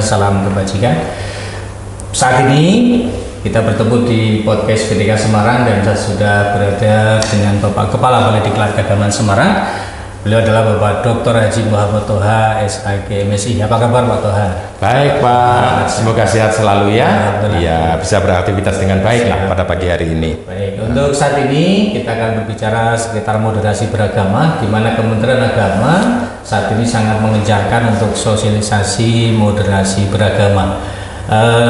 salam kebajikan. Saat ini kita bertemu di podcast PTK Semarang dan saya sudah berada dengan Bapak Kepala Balai Diklat Keagamaan Semarang. Beliau adalah Bapak Dr. Haji Muhammad Toha, SAG MSI. Apa kabar Pak Toha? Baik Pak, semoga sehat selalu ya. Ya, bisa beraktivitas dengan baik lah pada pagi hari ini. Baik, untuk saat ini kita akan berbicara sekitar moderasi beragama, di mana Kementerian Agama saat ini sangat mengencarkan untuk sosialisasi moderasi beragama.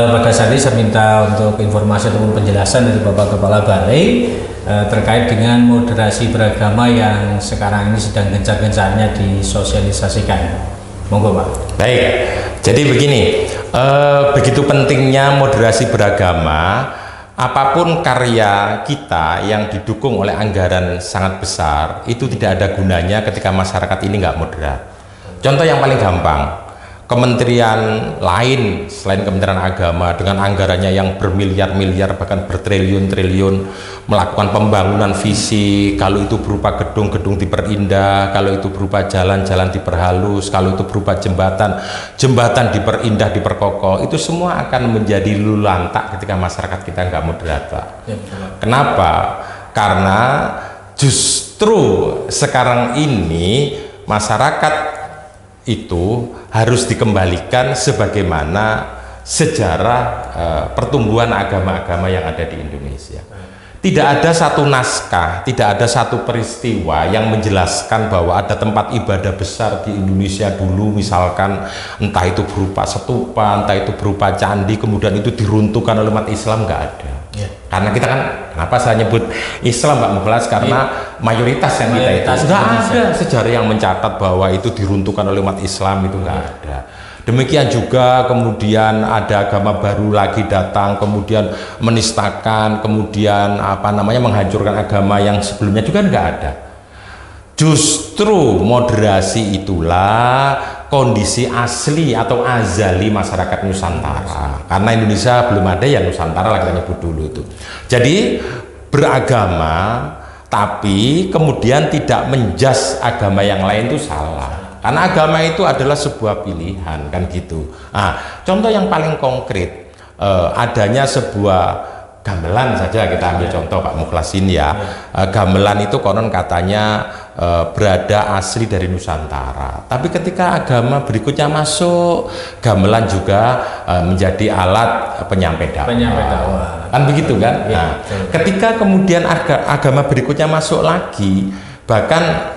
Pada saat ini saya minta untuk informasi ataupun penjelasan dari Bapak Kepala Balai terkait dengan moderasi beragama yang sekarang ini sedang gencar-gencarnya disosialisasikan. Monggo Pak. Baik, jadi begini, begitu pentingnya moderasi beragama. Apapun karya kita yang didukung oleh anggaran sangat besar, itu tidak ada gunanya ketika masyarakat ini nggak moderat. Contoh yang paling gampang, kementerian lain selain Kementerian Agama dengan anggarannya yang bermiliar-miliar bahkan bertriliun-triliun melakukan pembangunan visi, kalau itu berupa gedung-gedung diperindah, kalau itu berupa jalan-jalan diperhalus, kalau itu berupa jembatan diperindah, diperkokoh, itu semua akan menjadi lulantak ketika masyarakat kita nggak moderat, Pak. Kenapa? Karena justru sekarang ini masyarakat itu harus dikembalikan sebagaimana sejarah pertumbuhan agama-agama yang ada di Indonesia. Tidak ada satu naskah, tidak ada satu peristiwa yang menjelaskan bahwa ada tempat ibadah besar di Indonesia dulu, misalkan entah itu berupa stupa, entah itu berupa candi, kemudian itu diruntuhkan oleh umat Islam, nggak ada. Karena kita kan, kenapa saya nyebut Islam Pak Muflas, karena mayoritas yang kita itu nggak ada sejarah yang mencatat bahwa itu diruntuhkan oleh umat Islam, itu nggak ada. Demikian juga kemudian ada agama baru lagi datang, kemudian menistakan, kemudian menghancurkan agama yang sebelumnya juga nggak ada. Justru moderasi itulah kondisi asli atau azali masyarakat Nusantara. Karena Indonesia belum ada ya Nusantara lah kita nyebut dulu itu. Jadi beragama tapi kemudian tidak menjas agama yang lain itu salah. Karena agama itu adalah sebuah pilihan, kan gitu. Nah, contoh yang paling konkret, adanya sebuah gamelan saja, kita ambil contoh Pak Mukhlasin ya. Gamelan itu konon katanya berada asli dari Nusantara. Tapi ketika agama berikutnya masuk, gamelan juga menjadi alat penyampai dakwah. Kan begitu kan? Nah, ketika kemudian agama berikutnya masuk lagi, bahkan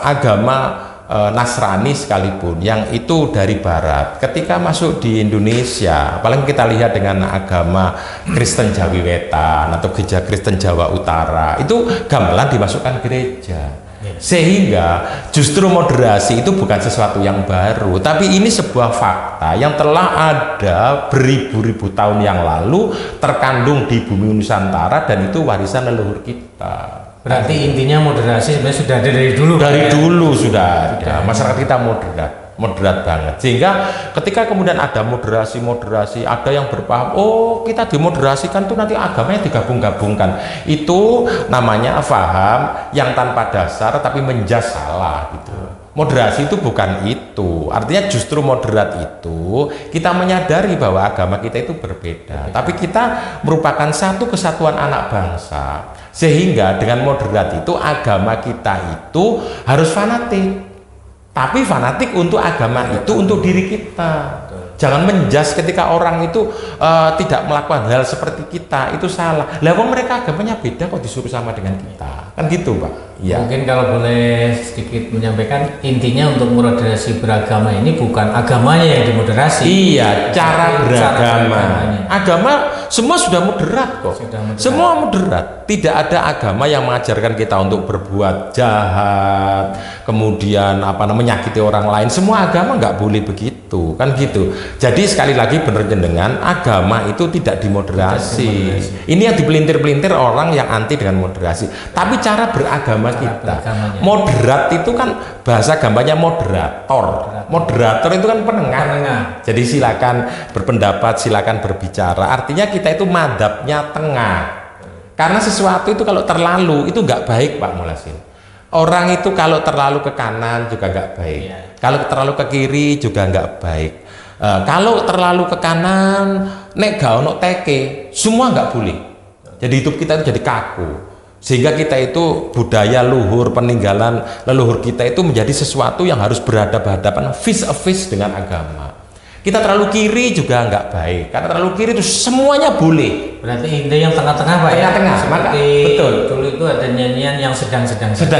agama Nasrani sekalipun yang itu dari barat ketika masuk di Indonesia, apalagi kita lihat dengan agama Kristen Jawi Wetan atau gereja Kristen Jawa Utara, itu gamelan dimasukkan gereja, sehingga justru moderasi itu bukan sesuatu yang baru, tapi ini sebuah fakta yang telah ada beribu-ribu tahun yang lalu, terkandung di bumi Nusantara, dan itu warisan leluhur kita. Berarti intinya moderasi sebenarnya sudah ada dari dulu. Dari dulu sudah ada. Masyarakat kita moderat banget. Sehingga ketika kemudian ada moderasi, ada yang berpaham, oh kita dimoderasikan tuh nanti agamanya digabung-gabungkan. Itu namanya paham yang tanpa dasar tapi menjas salah gitu. Moderasi itu bukan itu. Artinya justru moderat itu kita menyadari bahwa agama kita itu berbeda. Tapi kita merupakan satu kesatuan anak bangsa. Sehingga dengan moderat itu agama kita itu harus fanatik. Tapi fanatik untuk agama itu untuk diri kita. Jangan menjas ketika orang itu tidak melakukan hal seperti kita, itu salah. Lah wong mereka agamanya beda kok disuruh sama dengan kita. Kan gitu, Pak. Ya. Mungkin kalau boleh sedikit menyampaikan, intinya untuk moderasi beragama ini bukan agamanya yang dimoderasi. Iya, cara beragama. Agama semua sudah moderat kok. Semua moderat. Tidak ada agama yang mengajarkan kita untuk berbuat jahat, kemudian menyakiti orang lain. Semua agama nggak boleh begitu, kan gitu. Jadi sekali lagi bener jenengan, agama itu tidak dimoderasi. Ini yang dipelintir-pelintir orang yang anti dengan moderasi. Tapi cara beragama kita, moderat itu kan bahasa gambarnya moderator itu kan penengah. Jadi silakan berpendapat, silakan berbicara, artinya kita itu madhabnya tengah. Karena sesuatu itu kalau terlalu itu nggak baik Pak Mulasin. Orang itu kalau terlalu ke kanan juga nggak baik, kalau terlalu ke kiri juga nggak baik. Kalau terlalu ke kanan, nek gak ono teke, semua nggak boleh. Jadi hidup kita itu jadi kaku. Sehingga kita itu budaya luhur, peninggalan leluhur kita itu menjadi sesuatu yang harus berhadapan-hadapan face to face dengan agama. Kita terlalu kiri juga nggak baik, karena terlalu kiri itu semuanya boleh. Berarti ide yang tengah-tengah Pak ya? Tengah-tengah, maka betul. Dulu itu ada nyanyian yang sedang-sedang saja.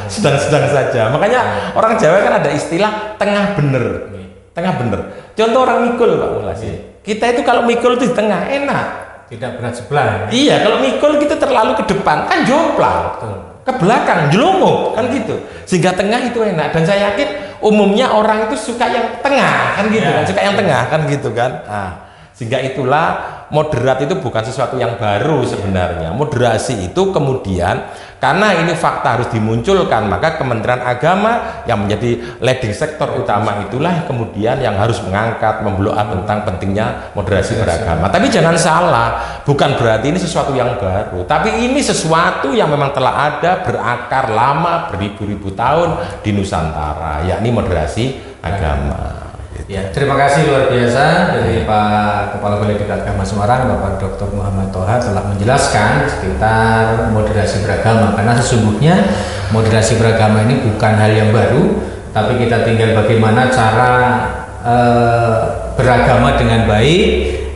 Sedang-sedang saja. Makanya orang Jawa kan ada istilah tengah bener. Tengah bener. Contoh orang mikul Pak Mulas. Kita itu kalau mikul itu di tengah enak. Tidak berat sebelah. Iya, kalau mikul kita terlalu ke depan kan jomplang. Ke belakang jelungu kan gitu, sehingga tengah itu enak. Dan saya yakin umumnya orang itu suka yang tengah kan gitu kan, suka yang tengah kan gitu kan. Nah, sehingga itulah moderat itu bukan sesuatu yang baru sebenarnya. Moderasi itu kemudian karena ini fakta harus dimunculkan, maka Kementerian Agama yang menjadi leading sektor utama itulah kemudian yang harus mengangkat, memblow up tentang pentingnya moderasi beragama. Tapi jangan salah, bukan berarti ini sesuatu yang baru, tapi ini sesuatu yang memang telah ada, berakar lama, beribu-ribu tahun di Nusantara, yakni moderasi agama. Ya, terima kasih luar biasa dari Pak Kepala Balai Diklat Agama Semarang, Bapak Dr. Muhammad Toha telah menjelaskan sekitar moderasi beragama. Karena sesungguhnya moderasi beragama ini bukan hal yang baru, tapi kita tinggal bagaimana cara beragama dengan baik,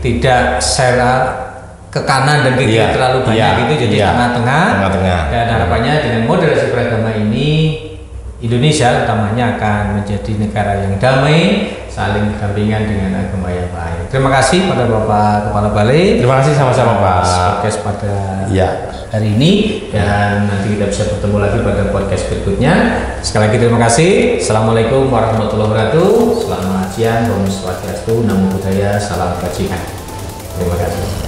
tidak secara ke kanan dan ke kiri terlalu banyak gitu, jadi tengah-tengah. Dan harapannya dengan moderasi beragama ini Indonesia utamanya akan menjadi negara yang damai, saling berdampingan dengan agama yang lain. Terima kasih pada Bapak Kepala Balai. Terima kasih sama-sama Pak. Podcast pada hari ini, dan nanti kita bisa bertemu lagi pada podcast berikutnya. Sekali lagi terima kasih. Assalamualaikum warahmatullahi wabarakatuh. Selamat siang, Om Swastiastu, Namo Buddhaya, salam kebajikan. Terima kasih.